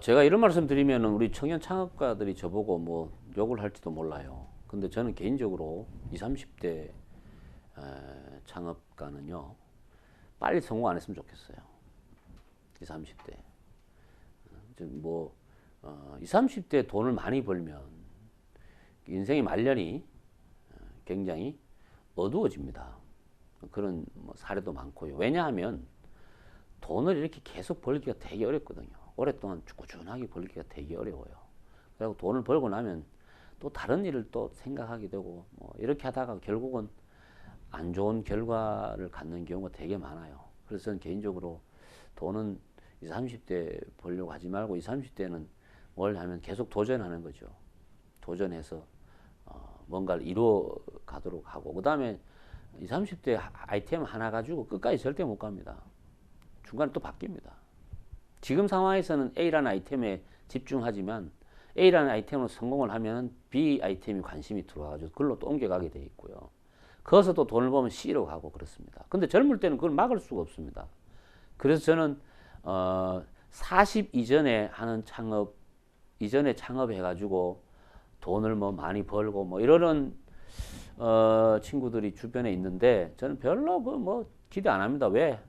제가 이런 말씀 드리면 우리 청년 창업가들이 저보고 뭐 욕을 할지도 몰라요. 근데 저는 개인적으로 20, 30대 창업가는요, 빨리 성공 안 했으면 좋겠어요. 20, 30대. 뭐, 20, 30대 돈을 많이 벌면 인생의 말년이 굉장히 어두워집니다. 그런 뭐 사례도 많고요. 왜냐하면 돈을 이렇게 계속 벌기가 되게 어렵거든요. 오랫동안 꾸준하게 벌기가 되게 어려워요. 그리고 돈을 벌고 나면 또 다른 일을 또 생각하게 되고 뭐 이렇게 하다가 결국은 안 좋은 결과를 갖는 경우가 되게 많아요. 그래서 저는 개인적으로 돈은 20, 30대 벌려고 하지 말고 20, 30대는 뭘 하면 계속 도전하는 거죠. 도전해서 뭔가를 이루어 가도록 하고, 그 다음에 20, 30대 아이템 하나 가지고 끝까지 절대 못 갑니다. 중간에 또 바뀝니다. 지금 상황에서는 A라는 아이템에 집중하지만 A라는 아이템으로 성공을 하면 B 아이템이 관심이 들어와가지고 그걸로 또 옮겨가게 돼 있고요. 거기서 또 돈을 보면 C로 가고 그렇습니다. 근데 젊을 때는 그걸 막을 수가 없습니다. 그래서 저는 40 이전에 하는 창업, 이전에 창업해가지고 돈을 뭐 많이 벌고 뭐 이러는 친구들이 주변에 있는데 저는 별로 그 뭐 기대 안 합니다. 왜?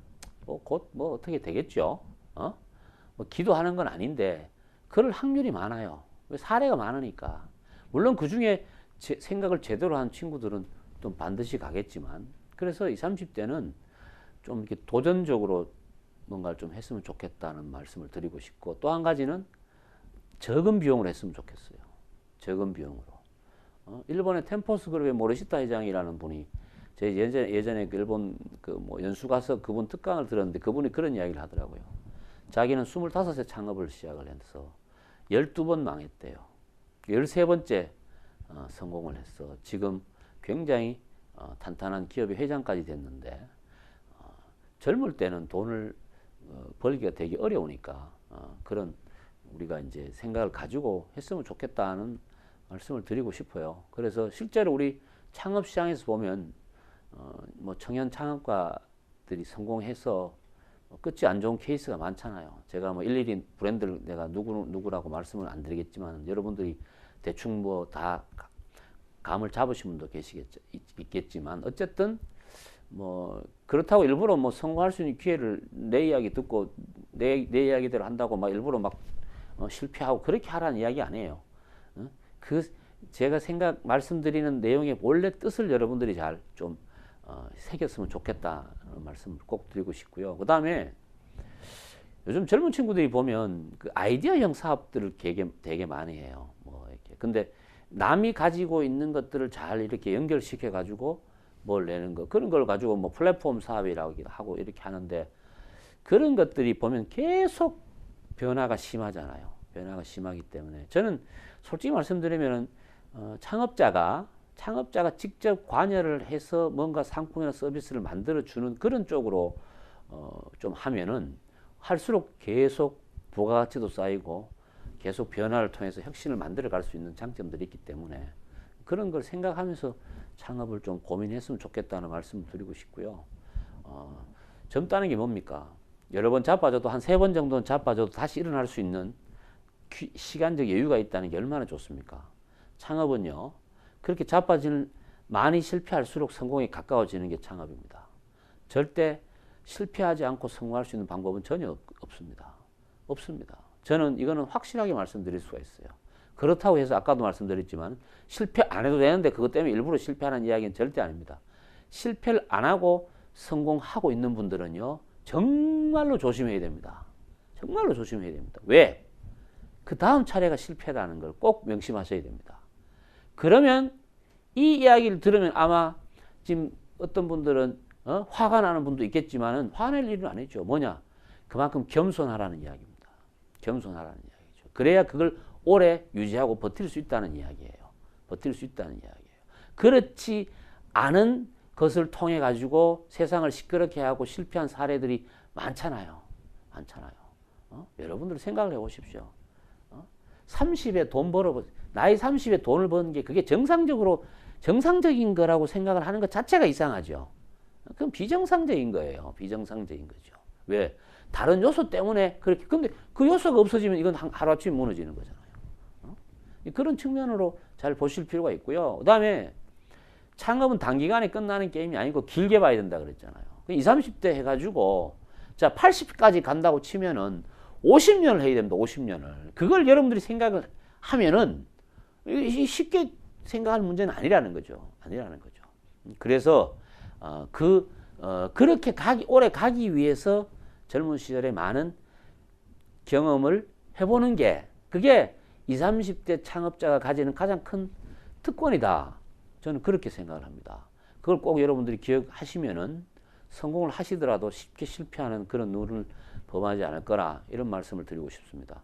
곧 뭐 어떻게 되겠죠. 뭐 기도하는 건 아닌데 그럴 확률이 많아요. 왜? 사례가 많으니까. 물론 그 중에 생각을 제대로 한 친구들은 좀 반드시 가겠지만, 그래서 20, 30대는 좀 이렇게 도전적으로 뭔가를 좀 했으면 좋겠다는 말씀을 드리고 싶고, 또 한 가지는 적은 비용으로 했으면 좋겠어요. 적은 비용으로. 일본의 템포스 그룹의 모리시타 회장이라는 분이 제 예전에 그 일본 그 뭐 연수 가서 그분 특강을 들었는데 그분이 그런 이야기를 하더라고요. 자기는 25세 창업을 시작을 해서 12번 망했대요. 13번째 성공을 했어. 지금 굉장히 탄탄한 기업의 회장까지 됐는데, 젊을 때는 돈을 벌기가 되게 어려우니까 그런 우리가 이제 생각을 가지고 했으면 좋겠다는 말씀을 드리고 싶어요. 그래서 실제로 우리 창업 시장에서 보면 뭐 청년 창업가들이 성공해서 끝이 안 좋은 케이스가 많잖아요. 제가 뭐 일일이 브랜드를 내가 누구라고 말씀을 안 드리겠지만 여러분들이 대충 뭐 다 감을 잡으신 분도 있겠지만 어쨌든 뭐 그렇다고 일부러 뭐 성공할 수 있는 기회를 내 이야기 듣고 내 이야기대로 한다고 막 일부러 막 실패하고 그렇게 하라는 이야기 아니에요. 그 제가 말씀드리는 내용의 원래 뜻을 여러분들이 잘 좀 새겼으면 좋겠다는 말씀을 꼭 드리고 싶고요. 그 다음에 요즘 젊은 친구들이 보면 그 아이디어형 사업들을 되게 많이 해요. 뭐 이렇게. 근데 남이 가지고 있는 것들을 잘 이렇게 연결시켜 가지고 뭘 내는 거, 그런 걸 가지고 뭐 플랫폼 사업이라고 하고 이렇게 하는데, 그런 것들이 보면 계속 변화가 심하잖아요. 변화가 심하기 때문에 저는 솔직히 말씀드리면 창업자가 직접 관여를 해서 뭔가 상품이나 서비스를 만들어 주는 그런 쪽으로 좀 하면은 할수록 계속 부가가치도 쌓이고 계속 변화를 통해서 혁신을 만들어 갈 수 있는 장점들이 있기 때문에 그런 걸 생각하면서 창업을 좀 고민했으면 좋겠다는 말씀을 드리고 싶고요. 젊다는 게 뭡니까? 여러 번 자빠져도 한 3번 정도는 자빠져도 다시 일어날 수 있는 시간적 여유가 있다는 게 얼마나 좋습니까? 창업은요, 그렇게 많이 실패할수록 성공에 가까워지는 게 창업입니다. 절대 실패하지 않고 성공할 수 있는 방법은 전혀 없습니다. 없습니다. 저는 이거는 확실하게 말씀드릴 수가 있어요. 그렇다고 해서 아까도 말씀드렸지만 실패 안 해도 되는데 그것 때문에 일부러 실패하는 이야기는 절대 아닙니다. 실패를 안 하고 성공하고 있는 분들은요, 정말로 조심해야 됩니다. 정말로 조심해야 됩니다. 왜? 그 다음 차례가 실패라는 걸 꼭 명심하셔야 됩니다. 그러면 이 이야기를 들으면 아마 지금 어떤 분들은 화가 나는 분도 있겠지만은 화낼 일은 아니죠. 뭐냐? 그만큼 겸손하라는 이야기입니다. 겸손하라는 이야기죠. 그래야 그걸 오래 유지하고 버틸 수 있다는 이야기예요. 버틸 수 있다는 이야기예요. 그렇지 않은 것을 통해 가지고 세상을 시끄럽게 하고 실패한 사례들이 많잖아요. 많잖아요. 여러분들 생각을 해보십시오. 30에 돈 나이 30에 돈을 버는 게 그게 정상적인 거라고 생각을 하는 것 자체가 이상하죠. 그건 비정상적인 거예요. 비정상적인 거죠. 왜? 다른 요소 때문에 그렇게. 근데 그 요소가 없어지면 이건 하루아침에 무너지는 거잖아요. 어? 그런 측면으로 잘 보실 필요가 있고요. 그 다음에 창업은 단기간에 끝나는 게임이 아니고 길게 봐야 된다 그랬잖아요. 20, 30대 해가지고 자 80까지 간다고 치면은 50년을 해야 됩니다. 50년을. 그걸 여러분들이 생각을 하면은 쉽게 생각할 문제는 아니라는 거죠. 아니라는 거죠. 그래서 그렇게 오래 가기 위해서 젊은 시절에 많은 경험을 해보는 게 그게 20, 30대 창업자가 가지는 가장 큰 특권이다. 저는 그렇게 생각을 합니다. 그걸 꼭 여러분들이 기억하시면은 성공을 하시더라도 쉽게 실패하는 그런 룰을 범하지 않을 거라 이런 말씀을 드리고 싶습니다.